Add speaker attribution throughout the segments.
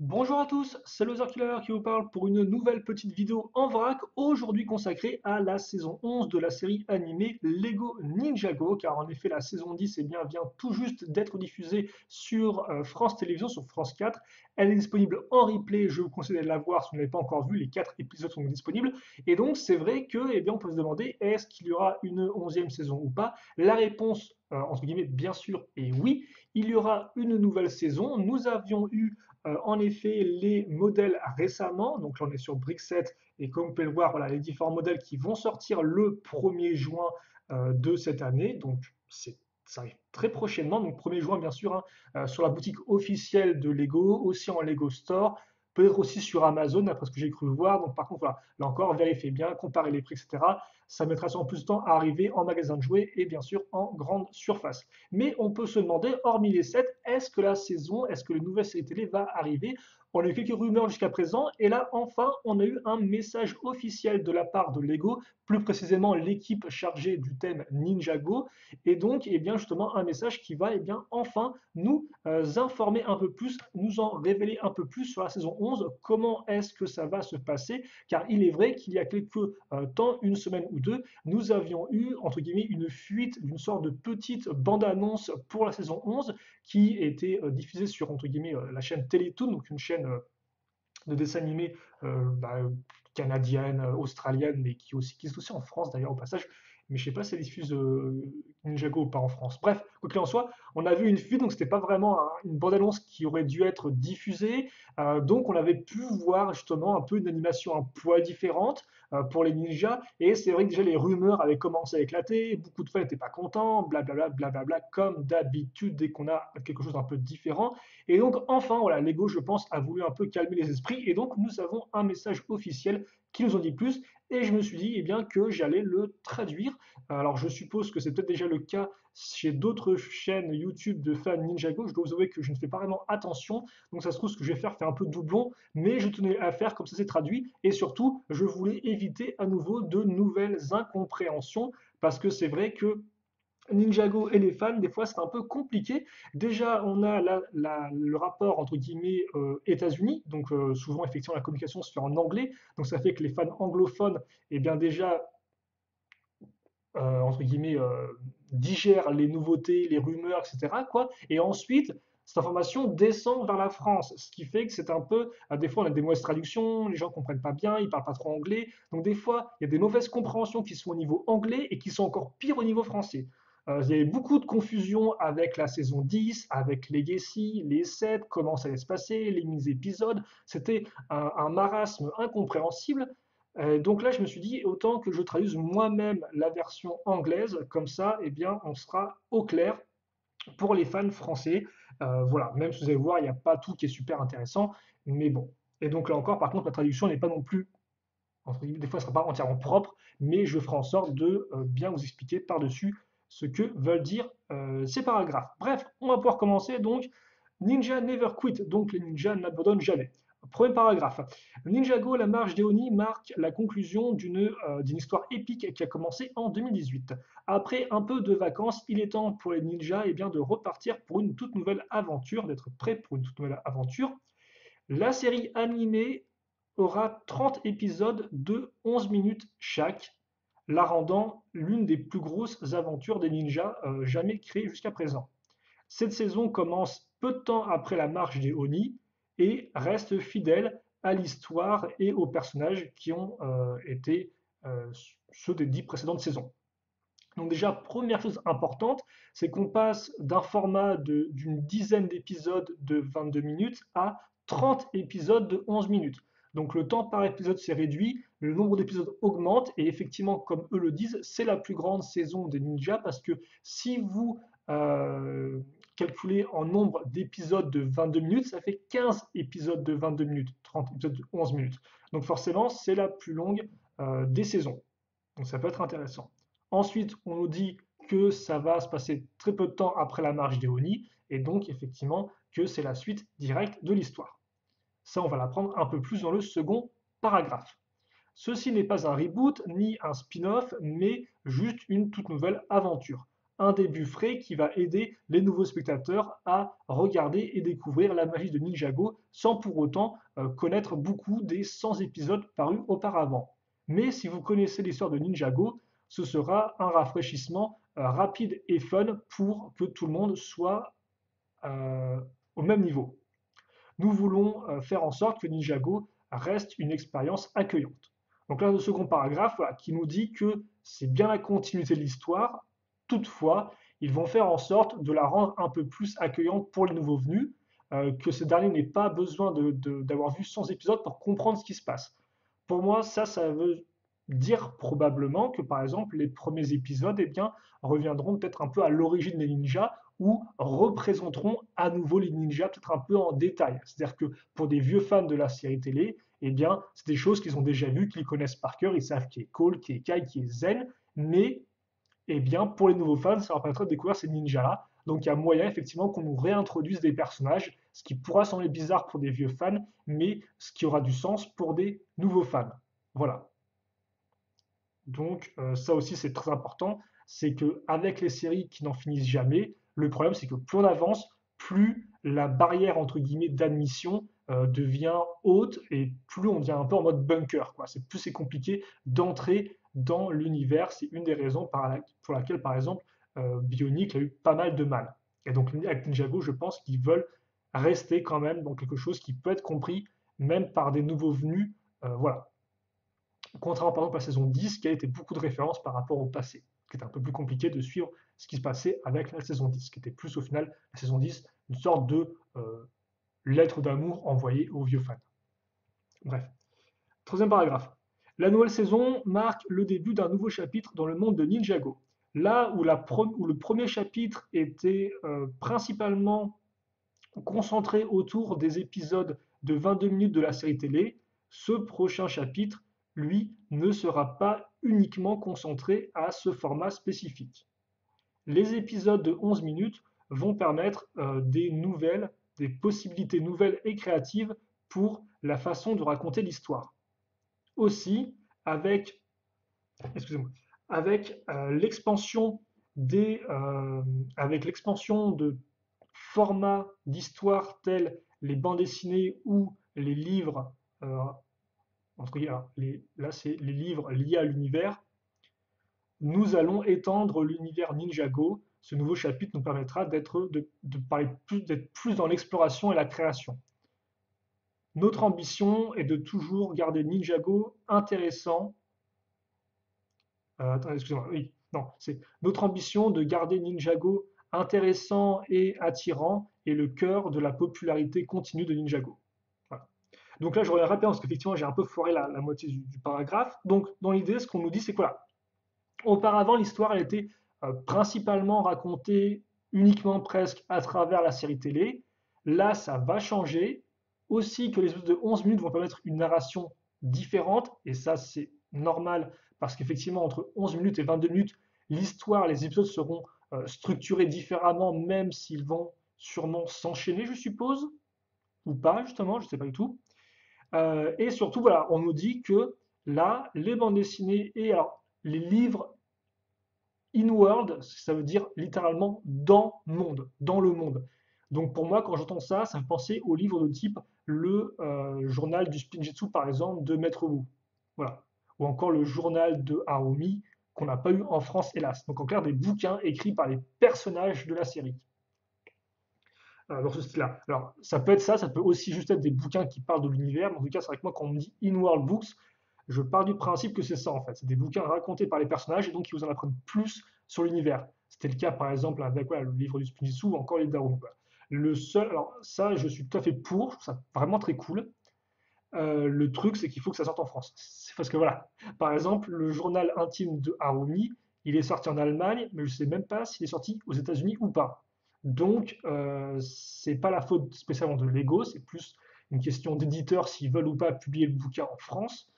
Speaker 1: Bonjour à tous, c'est Loser Killer qui vous parle pour une nouvelle petite vidéo en vrac, aujourd'hui consacrée à la saison 11 de la série animée Lego Ninjago, car en effet la saison 10 vient tout juste d'être diffusée sur France Télévisions, sur France 4. Elle est disponible en replay, je vous conseille d'aller la voir si vous ne l'avez pas encore vue, les 4 épisodes sont disponibles. Et donc c'est vrai que, on peut se demander, est-ce qu'il y aura une 11e saison ou pas? La réponse, entre guillemets, bien sûr, est oui. Il y aura une nouvelle saison. Nous avions eu en effet, les modèles récemment, donc là on est sur Brickset, et comme vous pouvez le voir, voilà, les différents modèles qui vont sortir le 1er juin de cette année, donc ça arrive très prochainement, donc 1er juin bien sûr, hein, sur la boutique officielle de Lego, aussi en Lego Store, peut-être aussi sur Amazon, d'après ce que j'ai cru voir. Donc par contre, voilà, là encore, vérifiez bien, comparez les prix, etc. Ça mettra sûrement plus de temps à arriver en magasin de jouets et bien sûr en grande surface. Mais on peut se demander, hormis les 7, est-ce que la nouvelle série télé va arriver? On a eu quelques rumeurs jusqu'à présent, et là, enfin, on a eu un message officiel de la part de Lego, plus précisément l'équipe chargée du thème Ninjago, et donc, justement, un message qui va, enfin, nous informer un peu plus, nous en révéler un peu plus sur la saison 11, comment est-ce que ça va se passer, car il est vrai qu'il y a quelques temps, une semaine ou deux, nous avions eu, entre guillemets, une fuite d'une sorte de petite bande-annonce pour la saison 11 qui était diffusée sur, entre guillemets, la chaîne Télétoon, donc une chaîne de dessins animés bah, canadienne, australienne, mais qui est aussi en France d'ailleurs au passage. Mais je sais pas si elle diffuse Ninjago ou pas en France. Bref, quoi qu'il en soit, on a vu une fuite, donc c'était pas vraiment une bande-annonce qui aurait dû être diffusée. Donc on avait pu voir justement un peu une animation un poil différente pour les ninjas. Et c'est vrai que déjà les rumeurs avaient commencé à éclater, beaucoup de fans n'étaient pas contents, blablabla, blablabla, comme d'habitude dès qu'on a quelque chose d'un peu différent. Et donc, enfin, voilà, Lego, je pense, a voulu un peu calmer les esprits. Et donc, nous avons un message officiel qui nous en dit plus. Et je me suis dit que j'allais le traduire. Alors, je suppose que c'est peut-être déjà le cas chez d'autres chaînes YouTube de fans Ninjago. Je dois vous avouer que je ne fais pas vraiment attention. Donc, ça se trouve, ce que je vais faire fait un peu doublon. Mais je tenais à faire comme ça c'est traduit. Et surtout, je voulais éviter à nouveau de nouvelles incompréhensions. Parce que c'est vrai que Ninjago et les fans, des fois, c'est un peu compliqué. Déjà, on a le rapport entre guillemets États-Unis, donc souvent, effectivement, la communication se fait en anglais, donc ça fait que les fans anglophones, déjà, entre guillemets, digèrent les nouveautés, les rumeurs, etc., quoi. Et ensuite, cette information descend vers la France, ce qui fait que c'est un peu, des fois, on a des mauvaises traductions, les gens ne comprennent pas bien, ils parlent pas trop anglais, donc des fois, il y a des mauvaises compréhensions qui sont au niveau anglais et qui sont encore pires au niveau français. Il y avait beaucoup de confusion avec la saison 10, avec Legacy, les 7, comment ça allait se passer, les mini-épisodes. C'était un marasme incompréhensible. Donc là, je me suis dit, autant que je traduise moi-même la version anglaise, comme ça, on sera au clair pour les fans français. Voilà, même si vous allez voir, il n'y a pas tout qui est super intéressant, mais bon. Et donc là encore, par contre, la traduction n'est pas non plus, entre guillemets, des fois, elle ne sera pas entièrement propre, mais je ferai en sorte de bien vous expliquer par-dessus ce que veulent dire ces paragraphes. Bref, on va pouvoir commencer donc. Ninja never quit, donc les ninjas n'abandonnent jamais. Premier paragraphe. Ninjago, la marche des Oni marque la conclusion d'une histoire épique qui a commencé en 2018. Après un peu de vacances, il est temps pour les ninjas de repartir pour une toute nouvelle aventure, d'être prêt pour une toute nouvelle aventure. La série animée aura 30 épisodes de 11 minutes chaque, la rendant l'une des plus grosses aventures des ninjas jamais créées jusqu'à présent. Cette saison commence peu de temps après la marche des Oni et reste fidèle à l'histoire et aux personnages qui ont été euh, ceux des 10 précédentes saisons. Donc déjà, première chose importante, c'est qu'on passe d'un format d'une dizaine d'épisodes de 22 minutes à 30 épisodes de 11 minutes. Donc le temps par épisode s'est réduit, le nombre d'épisodes augmente et effectivement, comme eux le disent, c'est la plus grande saison des ninjas parce que si vous euh, calculez en nombre d'épisodes de 22 minutes, ça fait 15 épisodes de 22 minutes, 30 épisodes de 11 minutes. Donc forcément, c'est la plus longue des saisons. Donc ça peut être intéressant. Ensuite, on nous dit que ça va se passer très peu de temps après la marche des Oni, et donc effectivement que c'est la suite directe de l'histoire. Ça, on va l'apprendre un peu plus dans le second paragraphe. Ceci n'est pas un reboot ni un spin-off, mais juste une toute nouvelle aventure. un début frais qui va aider les nouveaux spectateurs à regarder et découvrir la magie de Ninjago sans pour autant connaître beaucoup des 100 épisodes parus auparavant. Mais si vous connaissez l'histoire de Ninjago, ce sera un rafraîchissement rapide et fun pour que tout le monde soit euh, au même niveau. Nous voulons faire en sorte que Ninjago reste une expérience accueillante. Donc là, le second paragraphe voilà, qui nous dit que c'est bien la continuité de l'histoire, toutefois, ils vont faire en sorte de la rendre un peu plus accueillante pour les nouveaux venus, que ces derniers n'aient pas besoin d'avoir vu 100 épisodes pour comprendre ce qui se passe. Pour moi, ça veut dire probablement que, par exemple, les premiers épisodes eh bien, reviendront peut-être un peu à l'origine des ninjas ou représenteront à nouveau les ninjas peut-être un peu en détail. C'est-à-dire que pour des vieux fans de la série télé, eh bien, c'est des choses qu'ils ont déjà vues, qu'ils connaissent par cœur, ils savent qui est Cole, qui est Kai, qui est Zen, mais eh bien, pour les nouveaux fans, ça leur permettra de découvrir ces ninjas-là. Donc il y a moyen effectivement qu'on nous réintroduise des personnages, ce qui pourra sembler bizarre pour des vieux fans, mais ce qui aura du sens pour des nouveaux fans. Voilà. Donc ça aussi c'est très important, c'est qu'avec les séries qui n'en finissent jamais, le problème c'est que plus on avance, plus la barrière entre guillemets d'admission devient haute et plus on devient un peu en mode bunker, quoi. C'est plus c'est compliqué d'entrer dans l'univers. C'est une des raisons pour laquelle par exemple Bionic a eu pas mal de mal. Et donc avec Ninjago, je pense qu'ils veulent rester quand même dans quelque chose qui peut être compris même par des nouveaux venus. Voilà. Contrairement par exemple à la saison 10, qui a été beaucoup de références par rapport au passé, qui était un peu plus compliqué de suivre ce qui se passait avec la saison 10, qui était plus au final, la saison 10, une sorte de lettre d'amour envoyée aux vieux fans. Bref. Troisième paragraphe. La nouvelle saison marque le début d'un nouveau chapitre dans le monde de Ninjago. Là où, où le premier chapitre était principalement concentré autour des épisodes de 22 minutes de la série télé, ce prochain chapitre, lui, ne sera pas uniquement concentré à ce format spécifique. Les épisodes de 11 minutes vont permettre des possibilités nouvelles et créatives pour la façon de raconter l'histoire. Aussi, avec, excusez-moi, avec l'expansion avec l'expansion de formats d'histoire tels les bandes dessinées ou les livres, là c'est les livres liés à l'univers, nous allons étendre l'univers Ninjago. Ce nouveau chapitre nous permettra d'être plus dans l'exploration et la création. Notre ambition est de toujours garder Ninjago intéressant. Attendez, excusez-moi, oui, non, c'est notre ambition de garder Ninjago intéressant et attirant et le cœur de la popularité continue de Ninjago. Voilà. Donc là, je reviens rapidement parce qu'effectivement, j'ai un peu foiré la moitié du paragraphe. Donc, dans l'idée, ce qu'on nous dit, c'est que voilà, auparavant, l'histoire, elle était principalement racontée uniquement presque à travers la série télé. Là, ça va changer. Aussi que les épisodes de 11 minutes vont permettre une narration différente, et ça, c'est normal, parce qu'effectivement, entre 11 minutes et 22 minutes, l'histoire, les épisodes seront structurés différemment, même s'ils vont sûrement s'enchaîner, je suppose, ou pas, justement, je ne sais pas du tout. Et surtout, voilà, on nous dit que là, les bandes dessinées et alors, les livres in-world, ça veut dire littéralement dans monde, dans le monde. Donc pour moi, quand j'entends ça, ça me fait penser aux livres de type le journal du Spinjitzu, par exemple, de Maître Wu. Voilà. Ou encore le journal de Harumi, qu'on n'a pas eu en France, hélas. Donc en clair, des bouquins écrits par les personnages de la série. Dans ce style-là. Alors, ça peut être ça, ça peut aussi juste être des bouquins qui parlent de l'univers, mais en tout cas, c'est vrai que moi, quand on me dit in-world books, je pars du principe que c'est ça en fait. C'est des bouquins racontés par les personnages et donc qui vous en apprennent plus sur l'univers. C'était le cas par exemple avec voilà, le livre du Spinjitzu ou encore les Darum. Le seul, alors ça, je suis tout à fait pour, je trouve ça vraiment très cool. Le truc, c'est qu'il faut que ça sorte en France. C'est parce que voilà, par exemple, le journal intime de Harumi, il est sorti en Allemagne, mais je ne sais même pas s'il est sorti aux États-Unis ou pas. Donc, c'est pas la faute spécialement de Lego, c'est plus une question d'éditeurs s'ils veulent ou pas publier le bouquin en France.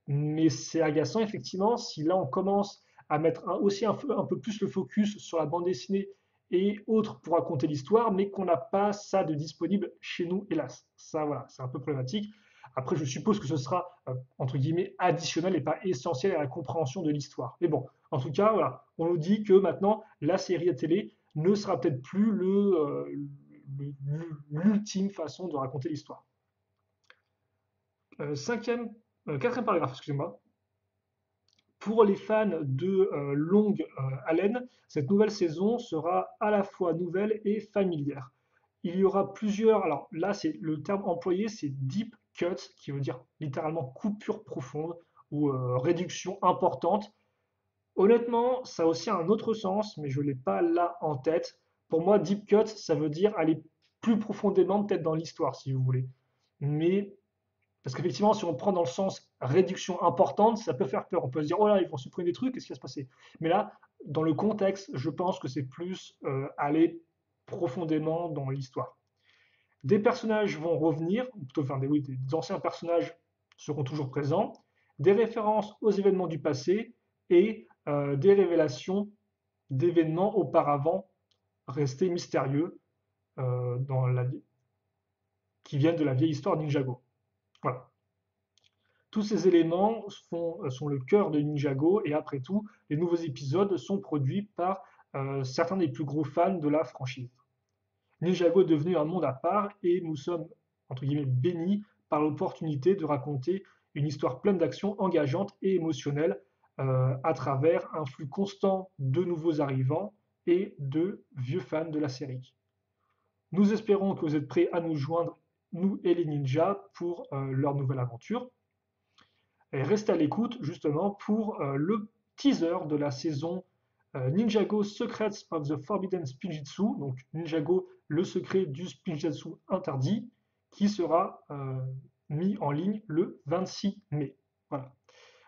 Speaker 1: Mais c'est agaçant, effectivement, si là on commence à mettre aussi un peu plus le focus sur la bande dessinée et autres pour raconter l'histoire, mais qu'on n'a pas ça de disponible chez nous, hélas. Ça, voilà, c'est un peu problématique. Après, je suppose que ce sera, entre guillemets, additionnel et pas essentiel à la compréhension de l'histoire. Mais bon, en tout cas, voilà, on nous dit que maintenant, la série à télé ne sera peut-être plus l'ultime façon de raconter l'histoire. Quatrième paragraphe, excusez-moi. Pour les fans de longue haleine, cette nouvelle saison sera à la fois nouvelle et familière. Il y aura plusieurs, alors là, c'est le terme employé, c'est deep cut, qui veut dire littéralement coupure profonde ou réduction importante. Honnêtement, ça a aussi un autre sens, mais je ne l'ai pas là en tête. Pour moi, deep cut, ça veut dire aller plus profondément peut-être dans l'histoire, si vous voulez. Mais parce qu'effectivement, si on prend dans le sens réduction importante, ça peut faire peur. On peut se dire, oh là, ils vont supprimer des trucs, qu'est-ce qui va se passer? Mais là, dans le contexte, je pense que c'est plus aller profondément dans l'histoire. Des personnages vont revenir, ou plutôt, enfin, oui, des anciens personnages seront toujours présents, des références aux événements du passé et des révélations d'événements auparavant restés mystérieux dans la vie, qui viennent de la vieille histoire Ninjago. Voilà. Tous ces éléments sont le cœur de Ninjago et après tout, les nouveaux épisodes sont produits par certains des plus gros fans de la franchise. Ninjago est devenu un monde à part et nous sommes, entre guillemets, bénis par l'opportunité de raconter une histoire pleine d'actions engageantes et émotionnelles à travers un flux constant de nouveaux arrivants et de vieux fans de la série. Nous espérons que vous êtes prêts à nous joindre, nous et les ninjas, pour leur nouvelle aventure. Et restez à l'écoute justement pour le teaser de la saison Ninjago Secrets of the Forbidden Spinjitzu, donc Ninjago, le secret du Spinjitzu interdit, qui sera mis en ligne le 26 mai. Voilà.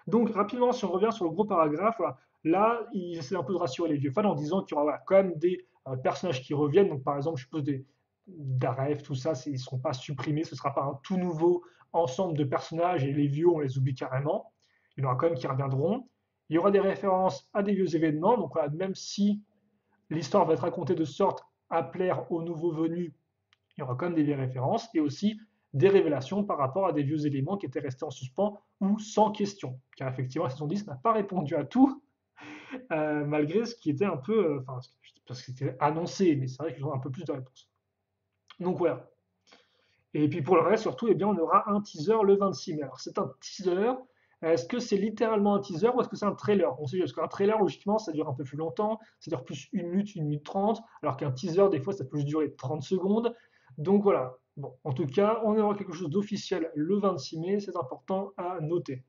Speaker 1: Donc rapidement, si on revient sur le gros paragraphe, voilà, là, il essaie un peu de rassurer les vieux fans en disant qu'il y aura voilà, quand même des personnages qui reviennent. Donc par exemple, je suppose des d'Aref, tout ça, ils ne seront pas supprimés, ce ne sera pas un tout nouveau ensemble de personnages et les vieux, on les oublie carrément. Il y en aura quand même qui reviendront. Il y aura des références à des vieux événements, donc voilà, même si l'histoire va être racontée de sorte à plaire aux nouveaux venus, il y aura quand même des vieilles références et aussi des révélations par rapport à des vieux éléments qui étaient restés en suspens ou sans question. Car effectivement, la saison 10 n'a pas répondu à tout, malgré ce qui était un peu, enfin, parce que c'était annoncé, mais c'est vrai qu'ils ont un peu plus de réponses. Donc voilà. Et puis pour le reste, surtout, eh bien, on aura un teaser le 26 mai. Alors c'est un teaser. Est-ce que c'est littéralement un teaser ou est-ce que c'est un trailer? On sait, parce qu'un trailer, logiquement, ça dure un peu plus longtemps, ça dure plus 1 minute 30, alors qu'un teaser, des fois, ça peut juste durer 30 secondes. Donc voilà. Bon, en tout cas, on aura quelque chose d'officiel le 26 mai, c'est important à noter.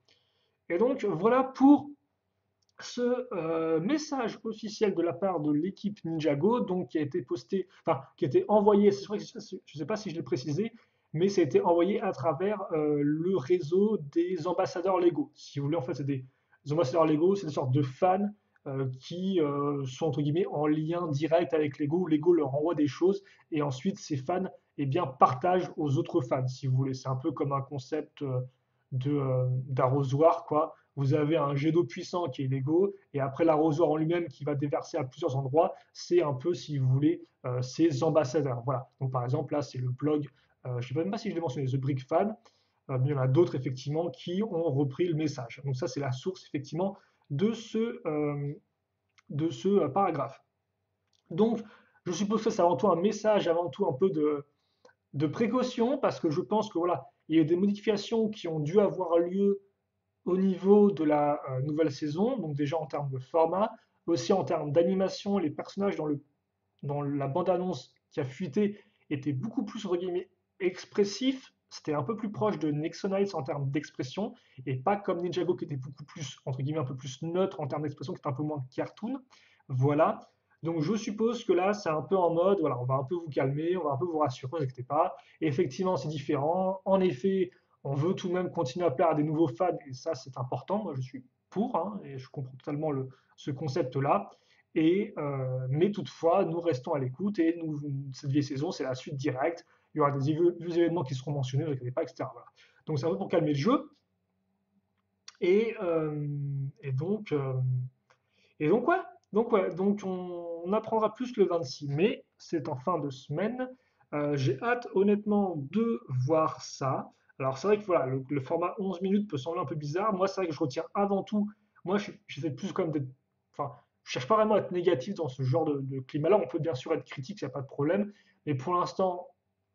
Speaker 1: Et donc voilà pour ce message officiel de la part de l'équipe Ninjago, donc qui a été posté, enfin qui a été envoyé, c'est vrai que je ne sais pas si je l'ai précisé, mais ça a été envoyé à travers le réseau des ambassadeurs Lego. Si vous voulez, en fait, c'est des ambassadeurs Lego, c'est des sortes de fans qui sont entre guillemets en lien direct avec Lego. Lego leur envoie des choses et ensuite ces fans eh bien, partagent aux autres fans, si vous voulez. C'est un peu comme un concept d'arrosoir, quoi. Vous avez un jet d'eau puissant qui est Lego, et après l'arrosoir en lui-même qui va déverser à plusieurs endroits, c'est un peu, si vous voulez, ces ambassadeurs. Voilà. Donc par exemple, là, c'est le blog, je ne sais même pas si je l'ai mentionné, The Brick Fan, mais il y en a d'autres effectivement qui ont repris le message. Donc ça, c'est la source effectivement de ce paragraphe. Donc, je suppose que c'est avant tout un message, avant tout un peu de précaution, parce que je pense que voilà, il y a eu des modifications qui ont dû avoir lieu au niveau de la nouvelle saison, donc déjà en termes de format, aussi en termes d'animation, les personnages dans la bande-annonce qui a fuité étaient beaucoup plus entre guillemets expressifs. C'était un peu plus proche de Nexonites en termes d'expression, et pas comme Ninjago qui était beaucoup plus, entre guillemets, un peu plus neutre en termes d'expression, qui était un peu moins cartoon. Voilà. Donc je suppose que là, c'est un peu en mode, voilà, on va un peu vous calmer, on va un peu vous rassurer, ne vous inquiétez pas. Et effectivement, c'est différent. En effet, on veut tout de même continuer à plaire à des nouveaux fans, et ça, c'est important. Moi, je suis pour, hein, et je comprends totalement ce concept-là. Mais toutefois, nous restons à l'écoute et cette vieille saison, c'est la suite directe. Il y aura des vieux événements qui seront mentionnés, ne vous inquiétez pas, etc. Voilà. Donc c'est un peu pour calmer le jeu. Et, euh, et donc, euh, donc on apprendra plus le 26 mai, c'est en fin de semaine. J'ai hâte honnêtement de voir ça. Alors c'est vrai que voilà, le format 11 minutes peut sembler un peu bizarre. Moi, c'est vrai que je retiens avant tout, moi j'essaie plus comme d'être, enfin, je cherche pas vraiment à être négatif dans ce genre de climat-là. On peut bien sûr être critique, il n'y a pas de problème. Mais pour l'instant,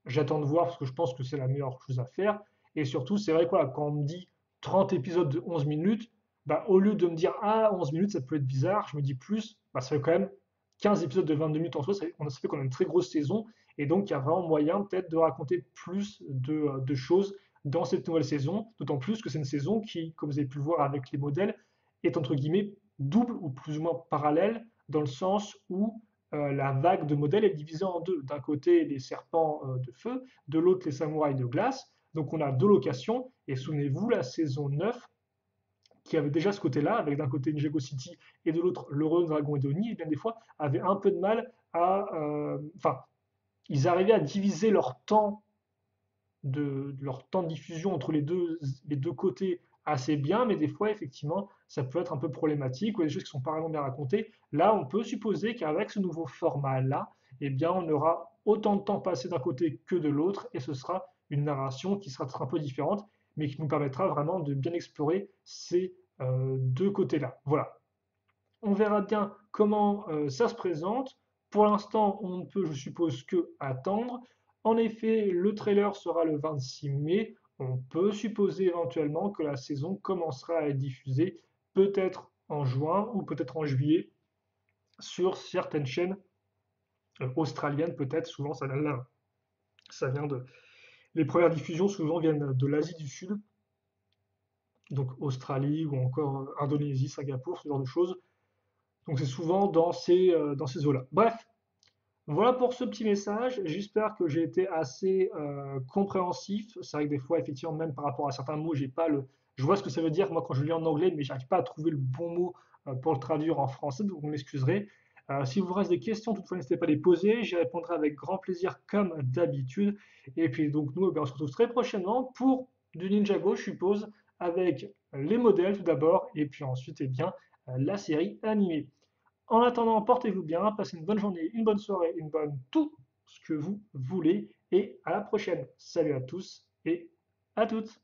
Speaker 1: j'attends de voir parce que je pense que c'est la meilleure chose à faire. Et surtout, c'est vrai que voilà, quand on me dit 30 épisodes de 11 minutes, bah, au lieu de me dire ah 11 minutes ça peut être bizarre, je me dis plus, bah, ça fait quand même 15 épisodes de 22 minutes en soi, ça fait qu'on a une très grosse saison. Et donc il y a vraiment moyen peut-être de raconter plus de choses dans cette nouvelle saison, d'autant plus que c'est une saison qui, comme vous avez pu le voir avec les modèles, est entre guillemets double ou plus ou moins parallèle, dans le sens où la vague de modèles est divisée en deux. D'un côté, les serpents de feu, de l'autre, les samouraïs de glace. Donc on a deux locations, et souvenez-vous, la saison 9, qui avait déjà ce côté-là, avec d'un côté Ninjago City et de l'autre le Royaume Dragon et d'Oni, et bien des fois avaient un peu de mal à... Enfin, ils arrivaient à diviser leur temps de diffusion entre les deux côtés assez bien, mais des fois, effectivement, ça peut être un peu problématique ou des choses qui sont pas vraiment bien racontées. Là, on peut supposer qu'avec ce nouveau format-là, eh bien, on aura autant de temps passé d'un côté que de l'autre, et ce sera une narration qui sera un peu différente, mais qui nous permettra vraiment de bien explorer ces deux côtés-là. Voilà. On verra bien comment ça se présente. Pour l'instant, on ne peut, je suppose, que attendre. En effet, le trailer sera le 26 mai. On peut supposer éventuellement que la saison commencera à être diffusée peut-être en juin ou peut-être en juillet sur certaines chaînes australiennes, peut-être. Souvent, ça vient de là. Ça vient de... Les premières diffusions souvent viennent de l'Asie du Sud, donc Australie ou encore Indonésie, Singapour, ce genre de choses. Donc c'est souvent dans ces eaux-là. Bref, voilà pour ce petit message. J'espère que j'ai été assez compréhensif. C'est vrai que des fois, effectivement, même par rapport à certains mots, j'ai pas le. Je vois ce que ça veut dire moi quand je lis en anglais, mais j'arrive pas à trouver le bon mot pour le traduire en français, donc vous m'excuserez. Si vous reste des questions, toutefois, n'hésitez pas à les poser. J'y répondrai avec grand plaisir comme d'habitude. Et puis donc nous, eh bien, on se retrouve très prochainement pour du Ninjago, je suppose, avec les modèles tout d'abord, et puis ensuite, eh bien, la série animée. En attendant, portez-vous bien, passez une bonne journée, une bonne soirée, une bonne tout ce que vous voulez et à la prochaine. Salut à tous et à toutes.